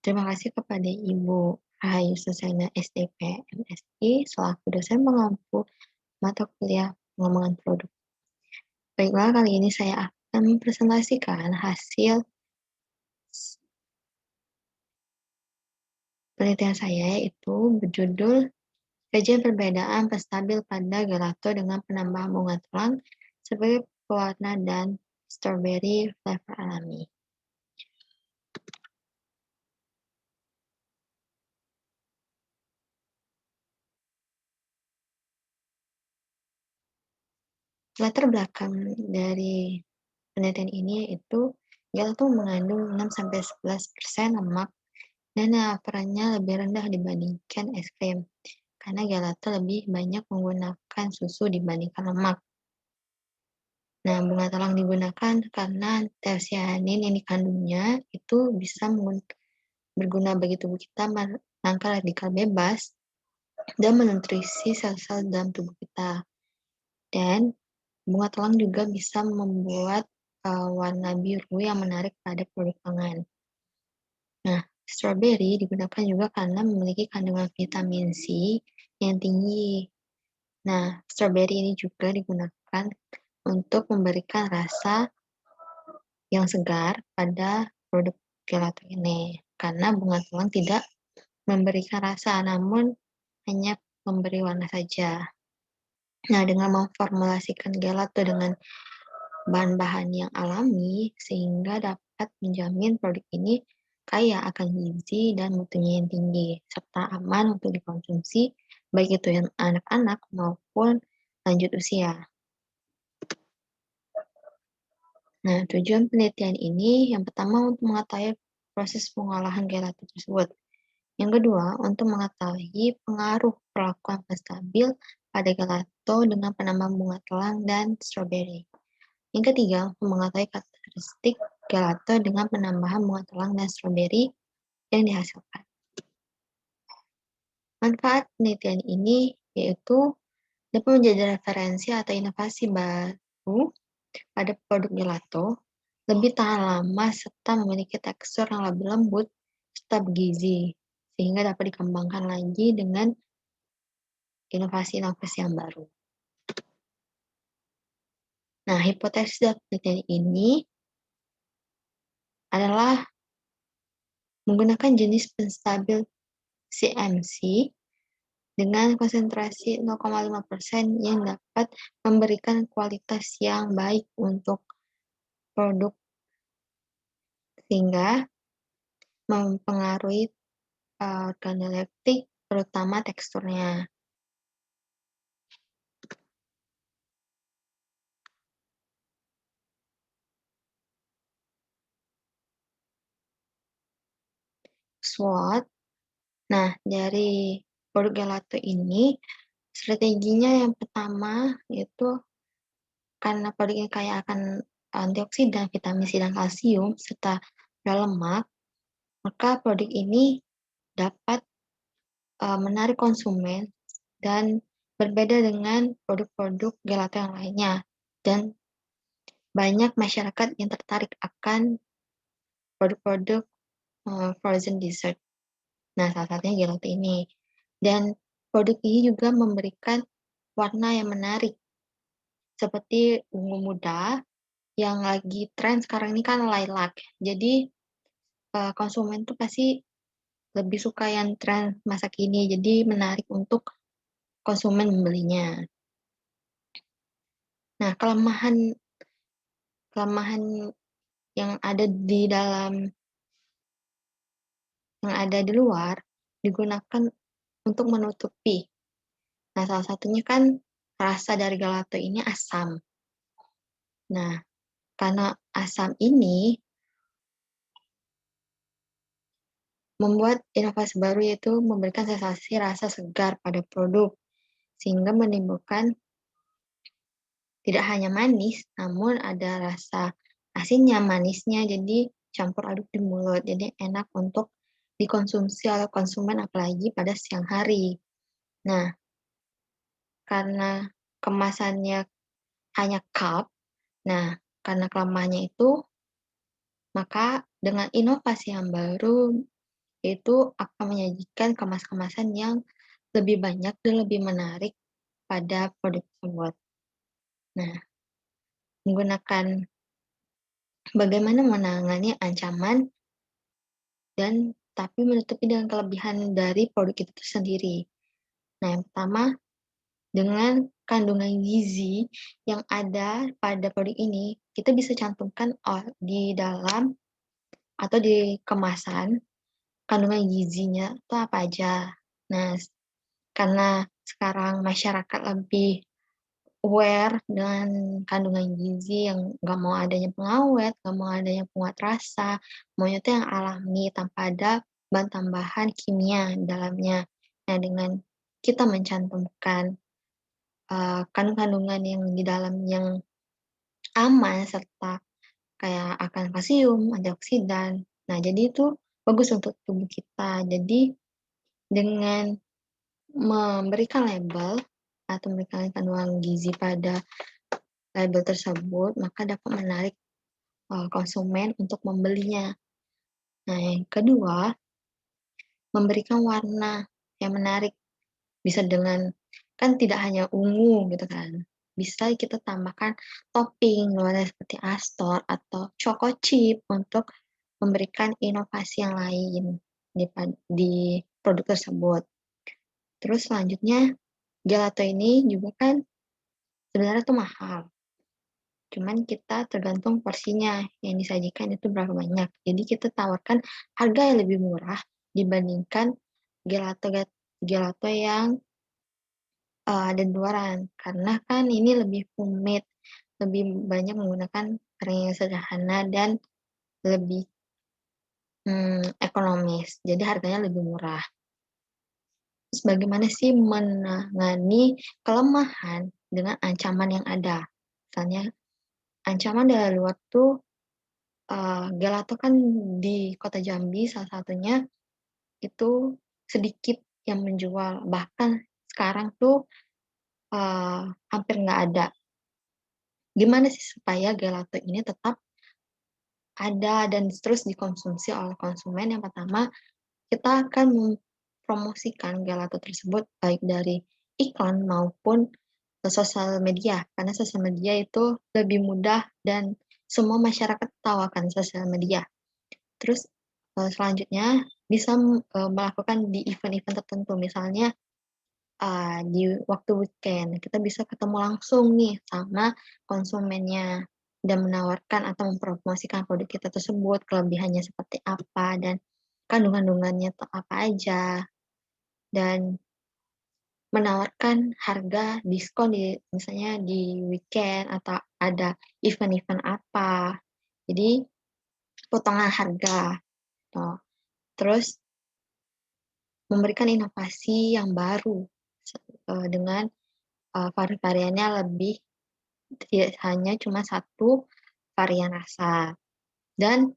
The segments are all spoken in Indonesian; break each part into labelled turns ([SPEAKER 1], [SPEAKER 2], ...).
[SPEAKER 1] Terima kasih kepada Ibu Rahayu Susana SDP MSI selaku dosen pengampu mata kuliah pengembangan produk. Baiklah, kali ini saya akan mempresentasikan hasil penelitian saya, yaitu berjudul kajian perbedaan penstabil pada gelato dengan penambahan bunga telang sebagai pewarna dan strawberry flavor alami. Latar belakang dari penelitian ini yaitu gelato mengandung 6-11% lemak dan perannya lebih rendah dibandingkan es krim, karena gelato lebih banyak menggunakan susu dibandingkan lemak. Nah, bunga telang digunakan karena antosianin yang dikandungnya itu bisa berguna bagi tubuh kita menangkal radikal bebas dan menutrisi sel-sel dalam tubuh kita. Dan bunga telang juga bisa membuat warna biru yang menarik pada produk pangan. Nah, strawberry digunakan juga karena memiliki kandungan vitamin C yang tinggi. Nah, strawberry ini juga digunakan untuk memberikan rasa yang segar pada produk gelato ini. Karena bunga telang tidak memberikan rasa, namun hanya memberi warna saja. Nah, dengan memformulasikan gelato dengan bahan-bahan yang alami, sehingga dapat menjamin produk ini kaya akan gizi dan mutunya yang tinggi, serta aman untuk dikonsumsi, baik itu yang anak-anak maupun lanjut usia. Nah, tujuan penelitian ini yang pertama untuk mengetahui proses pengolahan gelato tersebut. Yang kedua, untuk mengetahui pengaruh perlakuan penstabil pada gelato dengan penambah bunga telang dan strawberry. Yang ketiga, untuk mengetahui karakteristik gelato dengan penambahan bunga telang dan strawberry yang dihasilkan. Manfaat penelitian ini yaitu dapat menjadi referensi atau inovasi baru pada produk gelato, lebih tahan lama serta memiliki tekstur yang lebih lembut serta bergizi, sehingga dapat dikembangkan lagi dengan inovasi-inovasi yang baru. Nah, hipotesis dari penelitian ini adalah menggunakan jenis penstabil CMC dengan konsentrasi 0,5% yang dapat memberikan kualitas yang baik untuk produk sehingga mempengaruhi organoleptik, terutama teksturnya. SWOT. Nah, dari produk gelato ini, strateginya yang pertama yaitu karena produk ini kaya akan antioksidan, vitamin C, dan kalsium, serta berlemak, maka produk ini dapat menarik konsumen dan berbeda dengan produk-produk gelato yang lainnya. Dan banyak masyarakat yang tertarik akan produk-produk frozen dessert. Nah, salah satunya gelato ini. Dan produk ini juga memberikan warna yang menarik, seperti ungu muda, yang lagi tren sekarang ini kan lilac. Jadi, konsumen tuh pasti lebih suka yang tren masa kini, jadi menarik untuk konsumen membelinya. Nah, kelemahan yang ada di luar digunakan untuk menutupi. Nah, salah satunya kan rasa dari gelato ini asam. Nah, karena asam ini membuat inovasi baru yaitu memberikan sensasi rasa segar pada produk, sehingga menimbulkan tidak hanya manis, namun ada rasa asinnya, manisnya, jadi campur aduk di mulut. Jadi enak untuk dikonsumsi oleh konsumen apalagi pada siang hari. Nah, karena kemasannya hanya cup, nah karena kelemahannya itu, maka dengan inovasi yang baru yaitu akan menyajikan kemas-kemasan yang lebih banyak dan lebih menarik pada produk tersebut. Nah, menggunakan bagaimana menangani ancaman dan tapi menutupi dengan kelebihan dari produk itu sendiri. Nah, yang pertama, dengan kandungan gizi yang ada pada produk ini, kita bisa cantumkan di dalam atau di kemasan kandungan gizinya itu apa aja. Nah, karena sekarang masyarakat lebih aware dengan kandungan gizi yang nggak mau adanya pengawet, nggak mau adanya penguat rasa, maunya tuh yang alami tanpa ada bahan tambahan kimia di dalamnya. Nah, dengan kita mencantumkan, kandungan-kandungan yang di dalam yang aman serta kayak akan kalsium, antioksidan. Nah, jadi itu bagus untuk tubuh kita. Jadi dengan memberikan label atau memberikan kandungan gizi pada label tersebut, maka dapat menarik, konsumen untuk membelinya. Nah, yang kedua, memberikan warna yang menarik, bisa dengan kan tidak hanya ungu gitu kan, bisa kita tambahkan topping warna seperti astor atau choco chip untuk memberikan inovasi yang lain di produk tersebut. Terus selanjutnya, gelato ini juga kan sebenarnya tuh mahal. Cuman kita tergantung porsinya yang disajikan itu berapa banyak. Jadi kita tawarkan harga yang lebih murah dibandingkan gelato gelato yang, ada di luaran. Karena kan ini lebih homemade, lebih banyak menggunakan barang yang sederhana dan lebih, ekonomis. Jadi harganya lebih murah. Terus bagaimana sih menangani kelemahan dengan ancaman yang ada? Misalnya ancaman dari luar tuh, gelato kan di kota Jambi salah satunya itu sedikit yang menjual, bahkan sekarang tuh, hampir nggak ada. Gimana sih supaya gelato ini tetap ada dan terus dikonsumsi oleh konsumen? Yang pertama, kita akan mempromosikan gelato tersebut baik dari iklan maupun sosial media, karena sosial media itu lebih mudah dan semua masyarakat tahu akan sosial media. Terus, selanjutnya bisa, melakukan di event-event tertentu, misalnya, di waktu weekend, kita bisa ketemu langsung nih sama konsumennya dan menawarkan atau mempromosikan produk kita tersebut, kelebihannya seperti apa dan kandungan-kandungannya itu apa aja, dan menawarkan harga diskon misalnya di weekend atau ada event-event apa. Jadi potongan harga, gitu. Terus memberikan inovasi yang baru dengan, variannya lebih tidak hanya cuma satu varian rasa dan,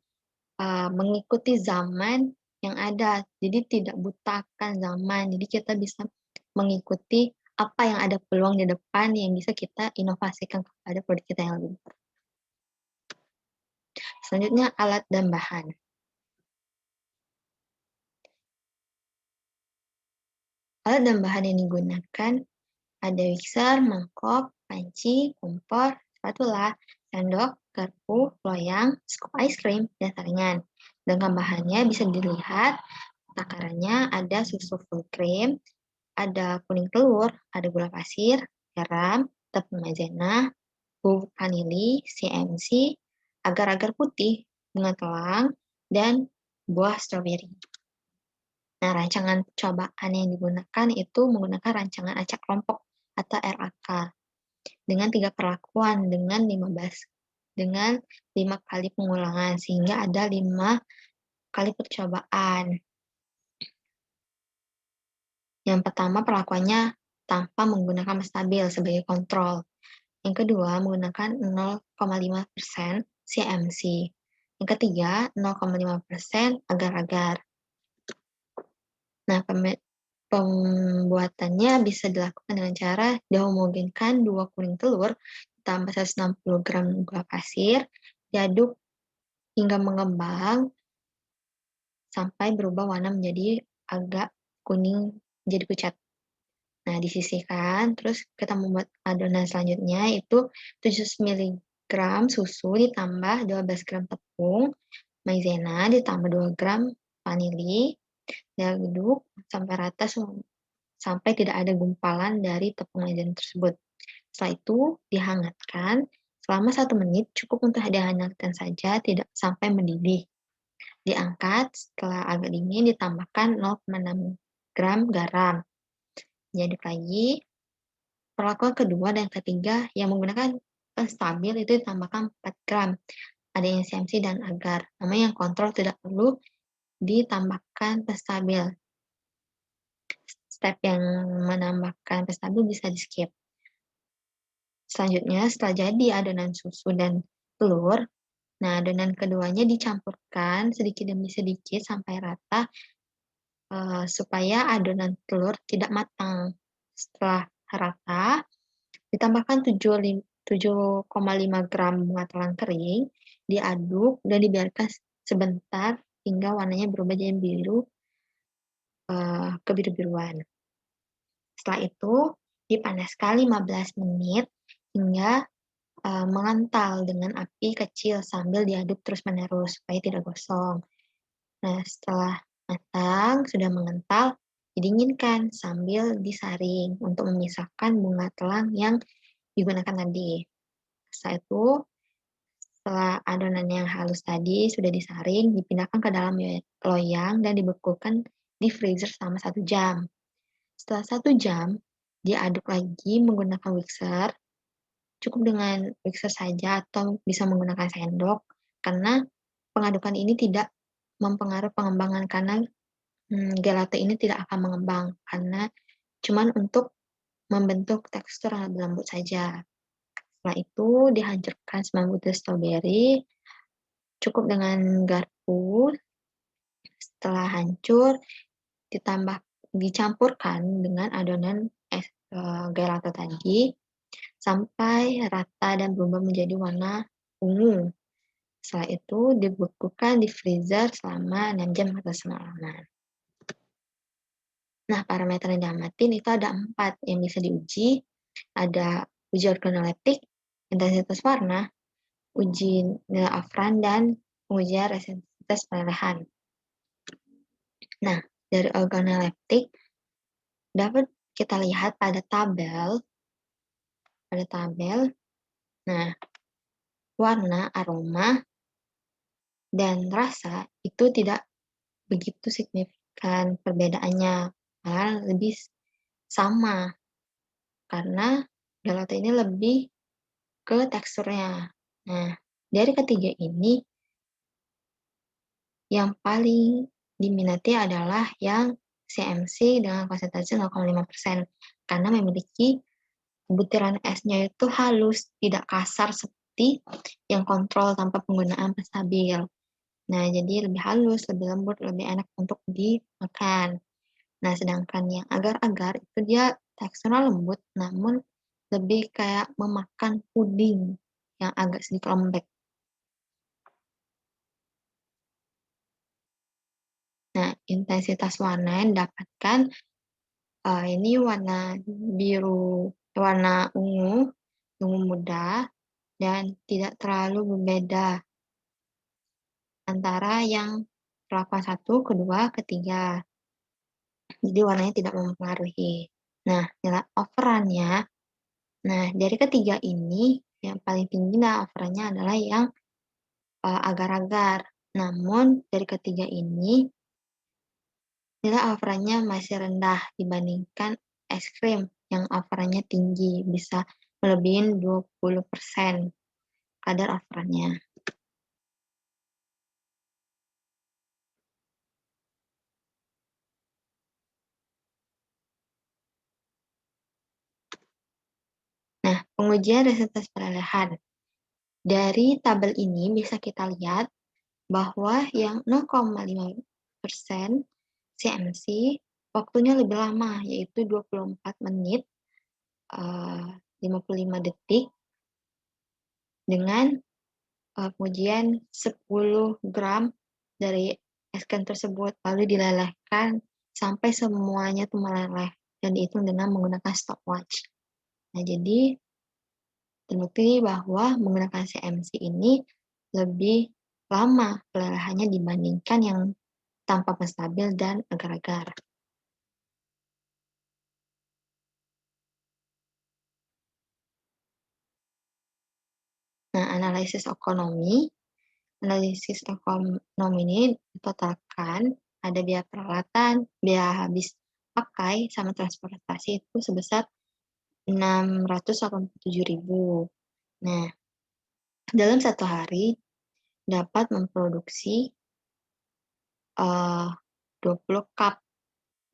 [SPEAKER 1] mengikuti zaman yang ada. Jadi tidak buta akan zaman, jadi kita bisa mengikuti apa yang ada peluang di depan yang bisa kita inovasikan kepada produk kita yang lebih baru. Selanjutnya alat dan bahan. Alat dan bahan yang digunakan ada mixer, mangkok, panci, kompor, spatula, sendok, garpu, loyang, scoop ice cream, dan saringan. Dengan bahannya bisa dilihat, takarannya ada susu full cream, ada kuning telur, ada gula pasir, garam, tepung maizena, bubuk vanili, CMC, agar-agar putih, bunga telang, dan buah stroberi. Nah, rancangan percobaan yang digunakan itu menggunakan rancangan acak kelompok atau RAK dengan 3 perlakuan dengan 5 kali pengulangan sehingga ada 5 kali percobaan. Yang pertama perlakuannya tanpa menggunakan stabil sebagai kontrol. Yang kedua menggunakan 0,5% CMC. Yang ketiga 0,5% agar-agar. Nah, pembuatannya bisa dilakukan dengan cara dihomogenkan 2 kuning telur ditambah 160 gram gula pasir, diaduk hingga mengembang sampai berubah warna menjadi agak kuning, jadi pucat. Nah, disisihkan, terus kita membuat adonan selanjutnya itu 700 miligram susu ditambah 12 gram tepung maizena ditambah 2 gram vanili, diaduk sampai rata sampai tidak ada gumpalan dari tepung maizena tersebut. Setelah itu dihangatkan selama 1 menit, cukup untuk dihangatkan saja, tidak sampai mendidih. Diangkat, setelah agak dingin ditambahkan 0,6 gram garam. Diaduk lagi. Perlakuan kedua dan ketiga yang menggunakan penstabil itu ditambahkan 4 gram. Ada yang CMC dan agar. Namun yang kontrol tidak perlu ditambahkan penstabil. Step yang menambahkan penstabil bisa di-skip. Selanjutnya, setelah jadi adonan susu dan telur, nah adonan keduanya dicampurkan sedikit demi sedikit sampai rata, supaya adonan telur tidak matang. Setelah rata, ditambahkan 7,5 gram bunga telang kering, diaduk dan dibiarkan sebentar hingga warnanya berubah jadi biru, kebiru-biruan. Setelah itu dipanaskan 15 menit hingga mengental dengan api kecil sambil diaduk terus-menerus supaya tidak gosong. Nah, setelah matang, sudah mengental, didinginkan sambil disaring untuk memisahkan bunga telang yang digunakan tadi. Setelah itu, setelah adonan yang halus tadi sudah disaring, dipindahkan ke dalam loyang dan dibekukan di freezer selama 1 jam. Setelah 1 jam, diaduk lagi menggunakan mixer. Cukup dengan mixer saja atau bisa menggunakan sendok, karena pengadukan ini tidak mempengaruhi pengembangan, karena gelato ini tidak akan mengembang, karena cuman untuk membentuk tekstur yang lebih lembut saja. Setelah itu dihancurkan 9 butir stroberi, cukup dengan garpu. Setelah hancur, dicampurkan dengan adonan gelato tadi sampai rata dan berubah menjadi warna ungu. Setelah itu dibekukan di freezer selama 6 jam atau semalaman. Nah, parameter yang diamatin itu ada 4 yang bisa diuji. Ada uji organoleptik, intensitas warna, uji nilai Afran, dan pengujian resistentivitas perolehan. Nah, dari organoleptik dapat kita lihat pada tabel. Nah, warna, aroma, dan rasa itu tidak begitu signifikan perbedaannya, malah lebih sama, karena gelato ini lebih ke teksturnya. Nah, dari ketiga ini, yang paling diminati adalah yang CMC dengan konsentrasi 0,5%, karena memiliki butiran esnya itu halus, tidak kasar seperti yang kontrol tanpa penggunaan penstabil. Nah, jadi lebih halus, lebih lembut, lebih enak untuk dimakan. Nah, sedangkan yang agar-agar itu dia teksturnya lembut, namun lebih kayak memakan puding yang agak sedikit lembek. Nah, intensitas warna yang didapatkan, ini warna ungu muda, dan tidak terlalu berbeda antara yang perlakuan 1, kedua, ketiga. Jadi warnanya tidak mempengaruhi. Nah, nilai overrun-nya, nah dari ketiga ini yang paling tinggi nilai overrun-nya adalah yang agar-agar. Namun dari ketiga ini nilai overrun-nya masih rendah dibandingkan es krim yang overrun-nya tinggi, bisa melebihi 20% kadar overrun-nya. Nah, pengujian resistensi perolehan. Dari tabel ini bisa kita lihat bahwa yang 0,5% CMC waktunya lebih lama, yaitu 24 menit 55 detik dengan pengujian 10 gram dari es krim tersebut, lalu dilelehkan sampai semuanya tuh meleleh dan dihitung dengan menggunakan stopwatch. Nah, jadi terbukti bahwa menggunakan CMC ini lebih lama pelelehannya dibandingkan yang tanpa penstabil dan agar-agar. Nah, analisis ekonomi ini ditotalkan ada biaya peralatan, biaya habis pakai, sama transportasi itu sebesar 687.000. Nah, dalam satu hari dapat memproduksi 20 cup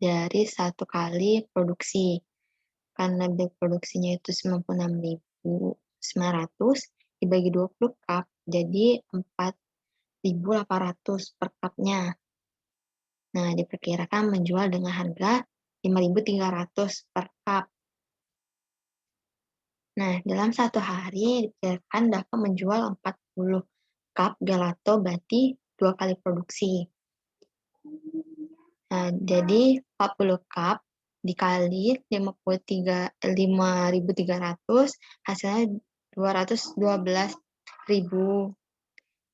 [SPEAKER 1] dari satu kali produksi. Karena biaya produksinya itu 96.900 dibagi 20 cup, jadi 4.800 per cupnya. Nah, diperkirakan menjual dengan harga 5.300 per cup. Nah, dalam satu hari diperkirakan dapat menjual 40 cup gelato, berarti 2 kali produksi. Nah, jadi 40 cup dikali 5.300 hasilnya 212.000.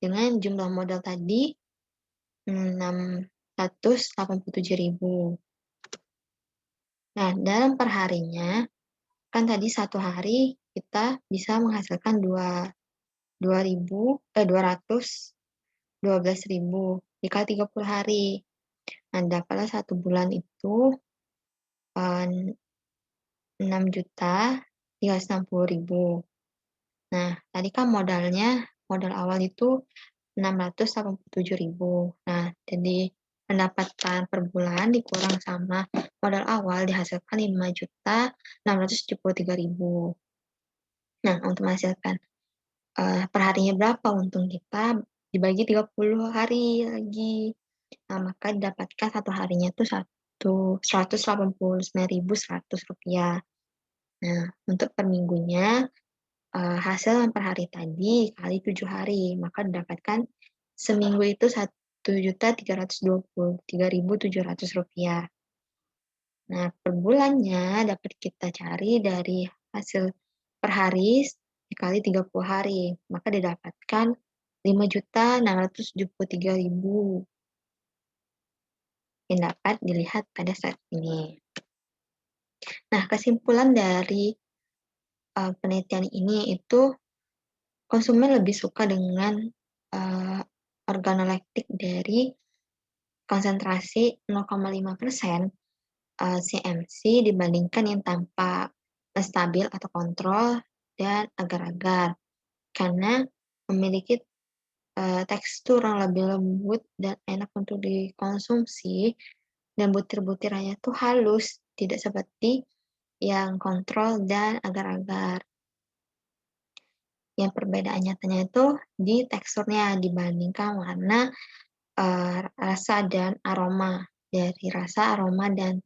[SPEAKER 1] Dengan jumlah modal tadi 687.000. Nah, dalam perharinya kan tadi satu hari kita bisa menghasilkan 212.000 dikali 30 hari. Nah, dapatlah satu bulan itu 6.360.000. Nah, tadi kan modal awal itu 687.000. Nah, jadi pendapatan per bulan dikurang sama modal awal dihasilkan 5.673.000. Nah, untuk menghasilkan perharinya berapa untung kita dibagi 30 hari lagi. Nah, maka didapatkan satu harinya itu 189.100 rupiah. Nah, untuk per minggunya hasil per hari tadi kali 7 hari, maka didapatkan seminggu itu 1.323.700 rupiah. Nah, per bulannya dapat kita cari dari hasil per hari dikali 30 hari, maka didapatkan 5.673.000 yang dapat dilihat pada saat ini. Nah, kesimpulan dari penelitian ini itu konsumen lebih suka dengan organoleptik dari konsentrasi 0,5% CMC dibandingkan yang tanpa stabil atau kontrol dan agar-agar, karena memiliki tekstur yang lebih lembut dan enak untuk dikonsumsi, dan butir-butirannya tuh halus, tidak seperti yang kontrol dan agar-agar. Yang perbedaan nyatanya itu di teksturnya dibandingkan warna, rasa dan aroma. Dari rasa, aroma, dan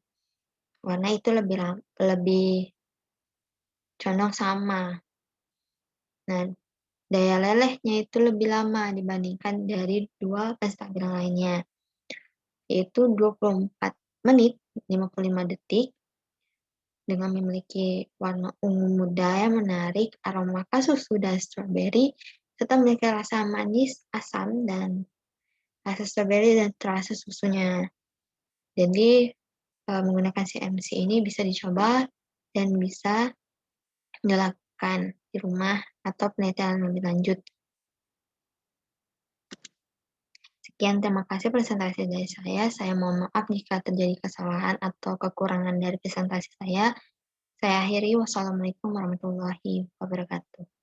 [SPEAKER 1] warna itu lebih condong sama. Nah, daya lelehnya itu lebih lama dibandingkan dari dua penstabilan lainnya, yaitu 24 menit 55 detik dengan memiliki warna ungu muda yang menarik, aroma khas susu dan stroberi, serta memiliki rasa manis, asam, dan rasa stroberi dan terasa susunya. Jadi, menggunakan CMC ini bisa dicoba dan bisa dilakukan di rumah atau penelitian lebih lanjut. Sekian, terima kasih presentasi dari saya. Saya mohon maaf jika terjadi kesalahan atau kekurangan dari presentasi saya. Saya akhiri, wassalamualaikum warahmatullahi wabarakatuh.